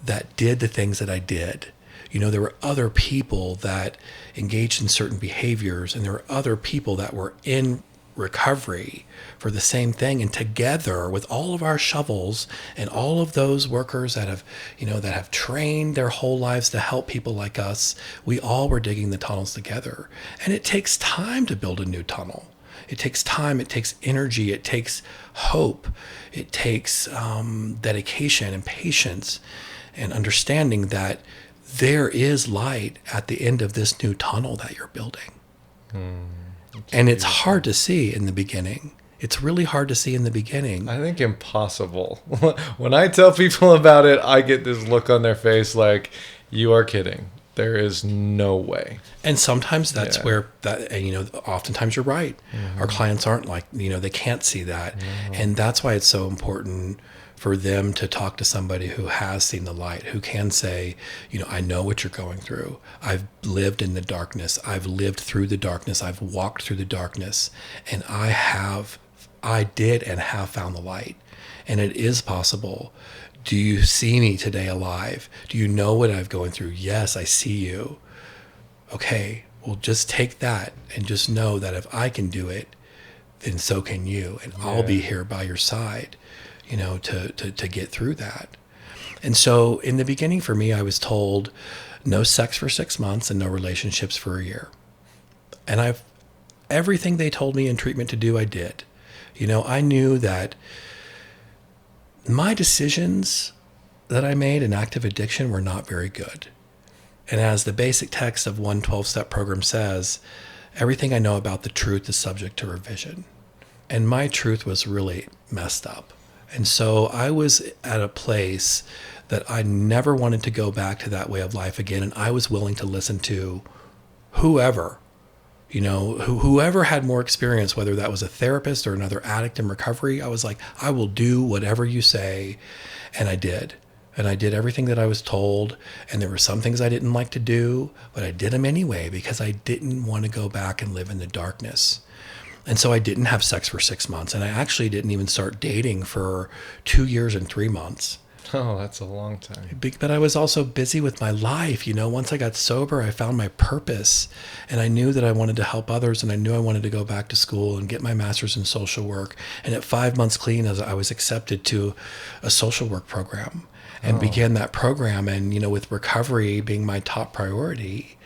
that did the things that I did. You know, there were other people that engaged in certain behaviors, and there were other people that were in recovery for the same thing. And together with all of our shovels and all of those workers that have trained their whole lives to help people like us, we all were digging the tunnels together. And it takes time to build a new tunnel. It takes time, it takes energy, it takes hope, it takes dedication and patience and understanding that there is light at the end of this new tunnel that you're building. And it's hard to see in the beginning. It's really hard to see in the beginning. I think impossible. When I tell people about it, I get this look on their face like, you are kidding. There is no way. And sometimes that's where that, and, you know, oftentimes you're right. Mm-hmm. Our clients aren't like, you know, they can't see that. Mm-hmm. And that's why it's so important for them to talk to somebody who has seen the light, who can say, you know, I know what you're going through. I've lived in the darkness. I've lived through the darkness. I've walked through the darkness, and I did and have found the light. And it is possible. Do you see me today alive? Do you know what I've going through? Yes, I see you. Okay, well, just take that and just know that if I can do it, then so can you. And I'll be here by your side, to get through that. And so in the beginning for me, I was told no sex for 6 months and no relationships for a year. And everything they told me in treatment to do, I did. I knew that my decisions that I made in active addiction were not very good. And as the basic text of one 12-step program says, everything I know about the truth is subject to revision. And my truth was really messed up. And so I was at a place that I never wanted to go back to that way of life again. And I was willing to listen to whoever, whoever had more experience, whether that was a therapist or another addict in recovery. I was like, I will do whatever you say. And I did. And I did everything that I was told. And there were some things I didn't like to do, but I did them anyway because I didn't want to go back and live in the darkness. And so I didn't have sex for 6 months. And I actually didn't even start dating for 2 years and 3 months. Oh, that's a long time. But I was also busy with my life. Once I got sober, I found my purpose. And I knew that I wanted to help others. And I knew I wanted to go back to school and get my master's in social work. And at 5 months clean, I was accepted to a social work program and began that program. And, with recovery being my top priority,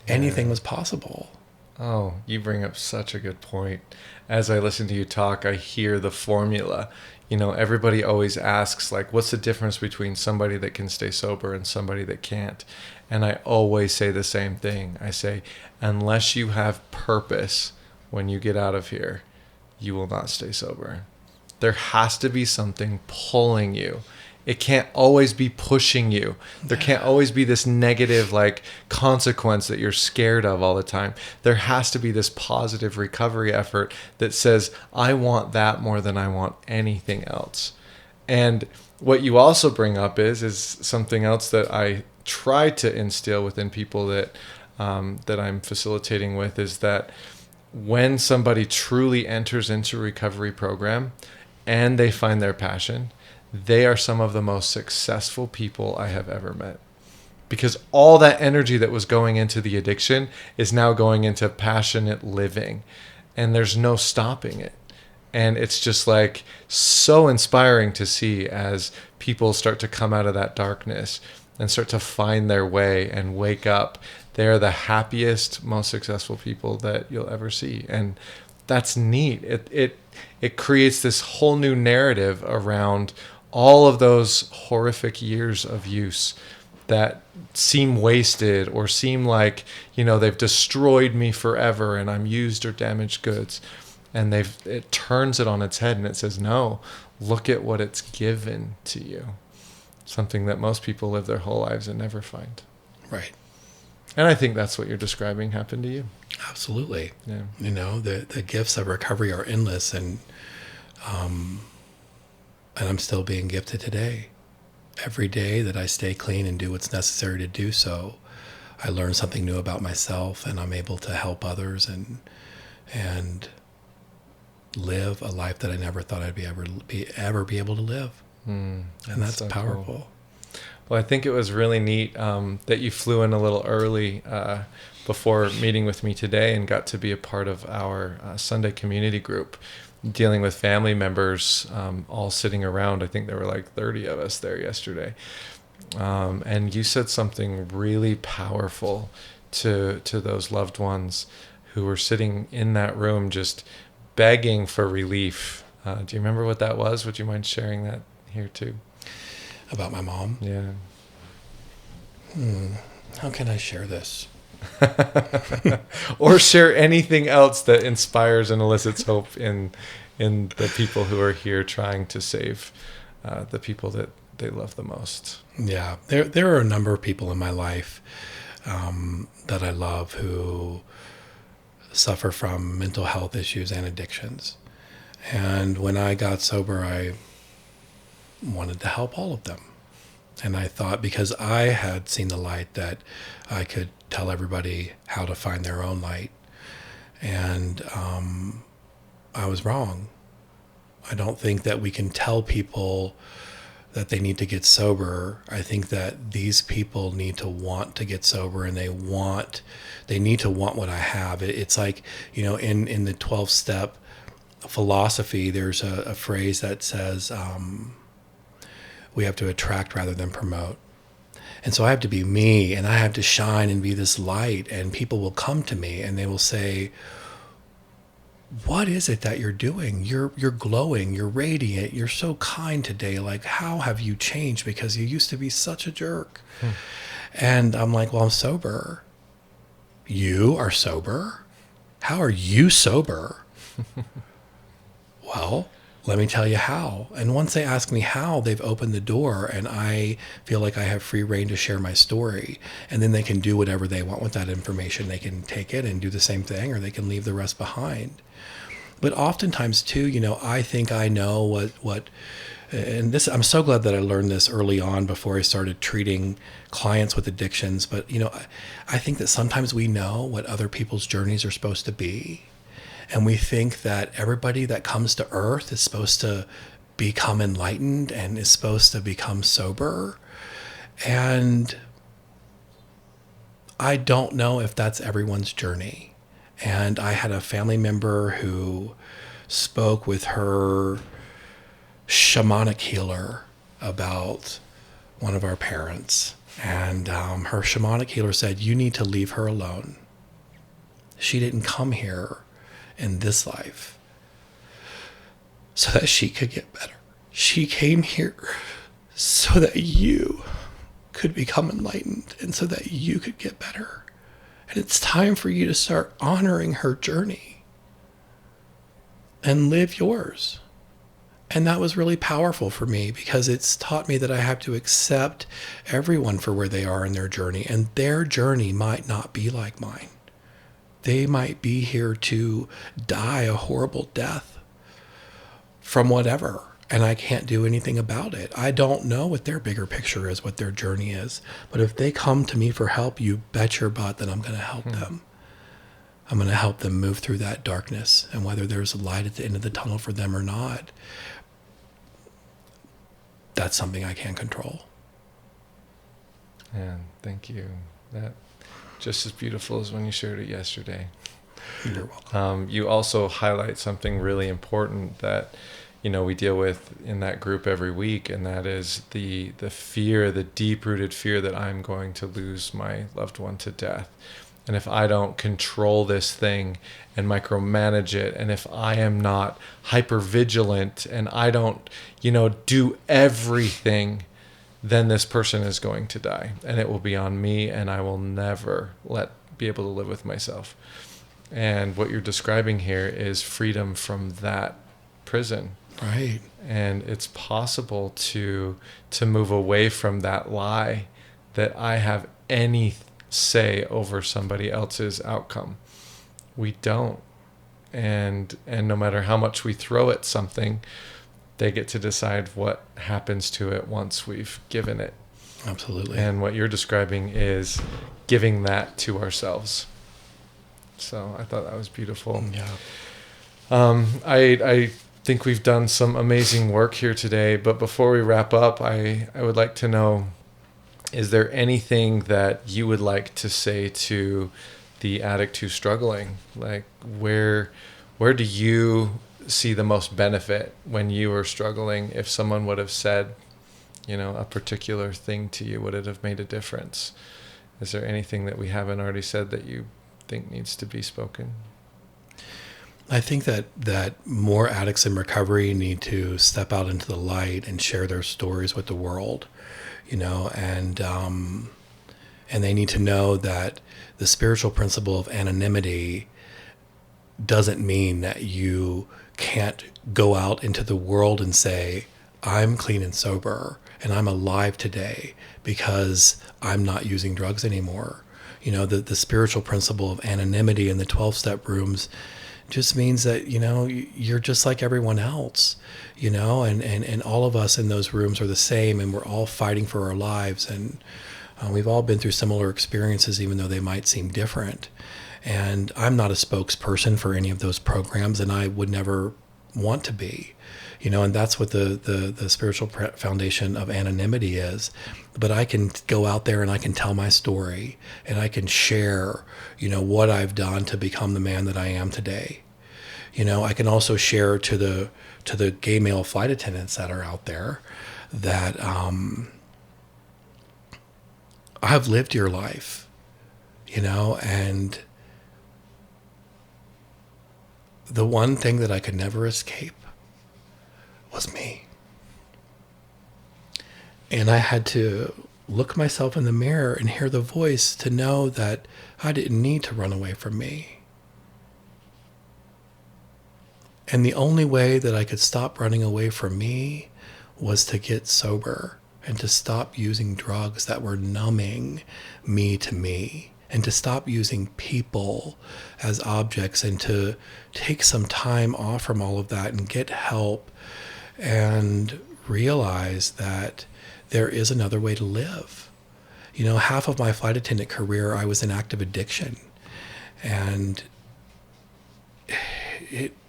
anything was possible. Oh, you bring up such a good point. As I listen to you talk, I hear the formula. Everybody always asks, like, what's the difference between somebody that can stay sober and somebody that can't? And I always say the same thing. I say, unless you have purpose when you get out of here, you will not stay sober. There has to be something pulling you. It can't always be pushing you. There can't always be this negative consequence that you're scared of all the time. There has to be this positive recovery effort that says, I want that more than I want anything else. And what you also bring up is something else that I try to instill within people that I'm facilitating with, is that when somebody truly enters into a recovery program and they find their passion, they are some of the most successful people I have ever met. Because all that energy that was going into the addiction is now going into passionate living. And there's no stopping it. And it's just so inspiring to see as people start to come out of that darkness and start to find their way and wake up. They're the happiest, most successful people that you'll ever see. And that's neat. It creates this whole new narrative around all of those horrific years of use that seem wasted or seem like, they've destroyed me forever and I'm used or damaged goods. And it turns it on its head and it says, no, look at what it's given to you. Something that most people live their whole lives and never find. Right. And I think that's what you're describing happened to you. Absolutely. Yeah. The gifts of recovery are endless, and I'm still being gifted today. Every day that I stay clean and do what's necessary to do so, I learn something new about myself, and I'm able to help others and live a life that I never thought I'd ever be able to live. And that's so powerful. Cool. Well, I think it was really neat that you flew in a little early before meeting with me today and got to be a part of our Sunday community group, dealing with family members all sitting around. I think there were 30 of us there yesterday. And you said something really powerful to those loved ones who were sitting in that room just begging for relief. Do you remember what that was? Would you mind sharing that here too? About my mom? Yeah. How can I share this? Or share anything else that inspires and elicits hope in the people who are here trying to save the people that they love the most. Yeah, there are a number of people in my life that I love who suffer from mental health issues and addictions. And when I got sober, I wanted to help all of them. And I thought, because I had seen the light, that I could tell everybody how to find their own light. And I was wrong. I don't think that we can tell people that they need to get sober. I think that these people need to want to get sober, and they need to want what I have. It's like, in the 12-step philosophy, there's a phrase that says we have to attract rather than promote. And so I have to be me, and I have to shine and be this light, and people will come to me and they will say, what is it that you're doing? You're glowing, you're radiant, you're so kind today. Like, how have you changed? Because you used to be such a jerk. And I'm like, well, I'm sober. You are sober? How are you sober? Well, let me tell you how. And once they ask me how, they've opened the door, and I feel like I have free reign to share my story. And then they can do whatever they want with that information. They can take it and do the same thing, or they can leave the rest behind. But oftentimes too, I think I know what, and this, I'm so glad that I learned this early on before I started treating clients with addictions. But, I think that sometimes we know what other people's journeys are supposed to be. And we think that everybody that comes to earth is supposed to become enlightened and is supposed to become sober. And I don't know if that's everyone's journey. And I had a family member who spoke with her shamanic healer about one of our parents. And her shamanic healer said, you need to leave her alone. She didn't come here in this life so that she could get better. She came here so that you could become enlightened and so that you could get better. And it's time for you to start honoring her journey and live yours. And that was really powerful for me because it's taught me that I have to accept everyone for where they are in their journey. And their journey might not be like mine. They might be here to die a horrible death from whatever. And I can't do anything about it. I don't know what their bigger picture is, what their journey is. But if they come to me for help, you bet your butt that I'm going to help them. I'm going to help them move through that darkness. And whether there's a light at the end of the tunnel for them or not, that's something I can't control. And thank you. That just as beautiful as when you shared it yesterday. You're welcome. You also highlight something really important that we deal with in that group every week, and that is the fear, the deep-rooted fear that I'm going to lose my loved one to death. And if I don't control this thing and micromanage it, and if I am not hyper-vigilant and I don't, do everything, then this person is going to die. And it will be on me, and I will never be able to live with myself. And what you're describing here is freedom from that prison. Right. And it's possible to move away from that lie that I have any say over somebody else's outcome. We don't. And no matter how much we throw at something, they get to decide what happens to it once we've given it. Absolutely. And what you're describing is giving that to ourselves. So I thought that was beautiful. Yeah. I think we've done some amazing work here today, but before we wrap up, I would like to know, is there anything that you would like to say to the addict who's struggling? Like, where do you see the most benefit when you were struggling? If someone would have said, a particular thing to you, would it have made a difference? Is there anything that we haven't already said that you think needs to be spoken? I think that more addicts in recovery need to step out into the light and share their stories with the world, and they need to know that the spiritual principle of anonymity doesn't mean that you can't go out into the world and say, I'm clean and sober and I'm alive today because I'm not using drugs anymore. The spiritual principle of anonymity in the 12-step rooms just means that, you're just like everyone else, and all of us in those rooms are the same, and we're all fighting for our lives. And we've all been through similar experiences, even though they might seem different. And I'm not a spokesperson for any of those programs, and I would never want to be, and that's what the spiritual foundation of anonymity is. But I can go out there and I can tell my story, and I can share, what I've done to become the man that I am today. I can also share to the gay male flight attendants that are out there that I've lived your life, and the one thing that I could never escape was me. And I had to look myself in the mirror and hear the voice to know that I didn't need to run away from me. And the only way that I could stop running away from me was to get sober and to stop using drugs that were numbing me to me, and to stop using people as objects, and to take some time off from all of that and get help and realize that there is another way to live. Half of my flight attendant career, I was in active addiction, and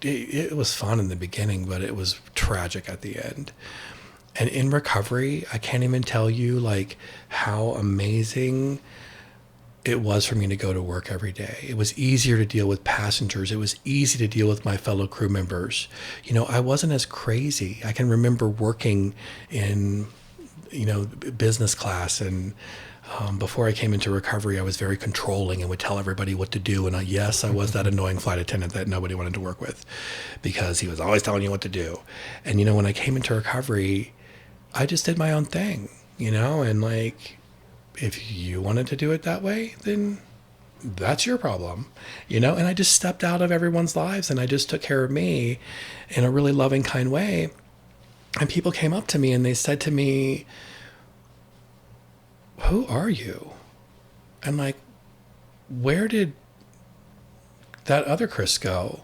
it was fun in the beginning, but it was tragic at the end. And in recovery, I can't even tell you how amazing it was for me to go to work every day. It was easier to deal with passengers. It was easy to deal with my fellow crew members. I wasn't as crazy. I can remember working in, business class, and before I came into recovery, I was very controlling and would tell everybody what to do. And yes, I was that annoying flight attendant that nobody wanted to work with because he was always telling you what to do. And, when I came into recovery, I just did my own thing, and if you wanted to do it that way, then that's your problem, and I just stepped out of everyone's lives and I just took care of me in a really loving, kind way. And people came up to me and they said to me, "Who are you?" And where did that other Chris go?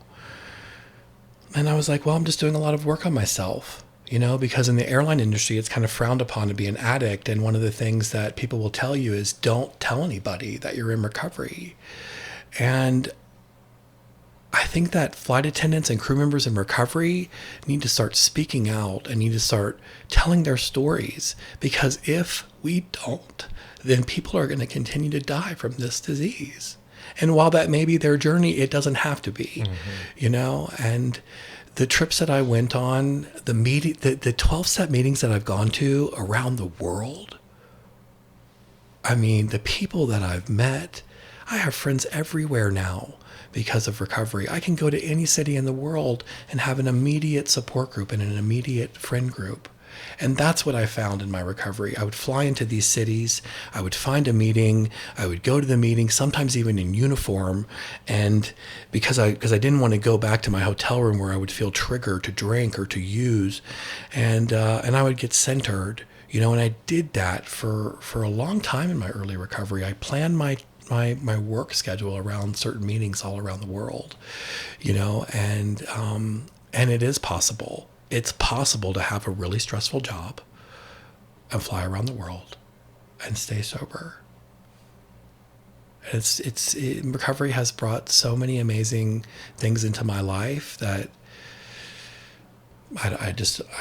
And I was like, well, I'm just doing a lot of work on myself. Because in the airline industry, it's kind of frowned upon to be an addict. And one of the things that people will tell you is don't tell anybody that you're in recovery. And I think that flight attendants and crew members in recovery need to start speaking out and need to start telling their stories. Because if we don't, then people are going to continue to die from this disease. And while that may be their journey, it doesn't have to be, and the trips that I went on, the 12-step meetings that I've gone to around the world. The people that I've met, I have friends everywhere now because of recovery. I can go to any city in the world and have an immediate support group and an immediate friend group. And that's what I found in my recovery. I would fly into these cities, I would find a meeting, I would go to the meeting, sometimes even in uniform. And because I didn't want to go back to my hotel room where I would feel triggered to drink or to use, and I would get centered, and I did that for a long time in my early recovery. I planned my work schedule around certain meetings all around the world, and it is possible. It's possible to have a really stressful job and fly around the world and stay sober. Recovery has brought so many amazing things into my life that I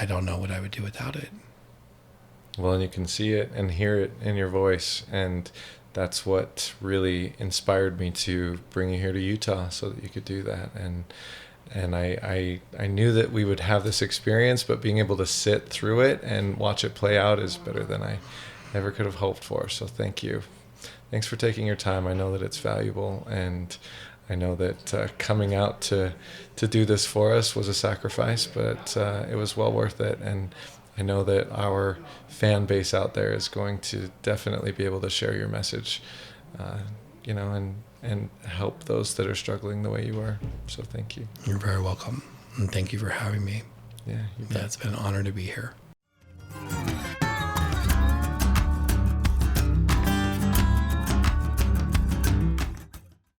don't know what I would do without it. Well, and you can see it and hear it in your voice, and that's what really inspired me to bring you here to Utah so that you could do that. And I knew that we would have this experience, but being able to sit through it and watch it play out is better than I ever could have hoped for. So thank you. Thanks for taking your time. I know that it's valuable, and I know that coming out to do this for us was a sacrifice, but it was well worth it. And I know that our fan base out there is going to definitely be able to share your message, and help those that are struggling the way you are. So thank you. You're very welcome. And thank you for having me. Yeah, you bet. It's been an honor to be here.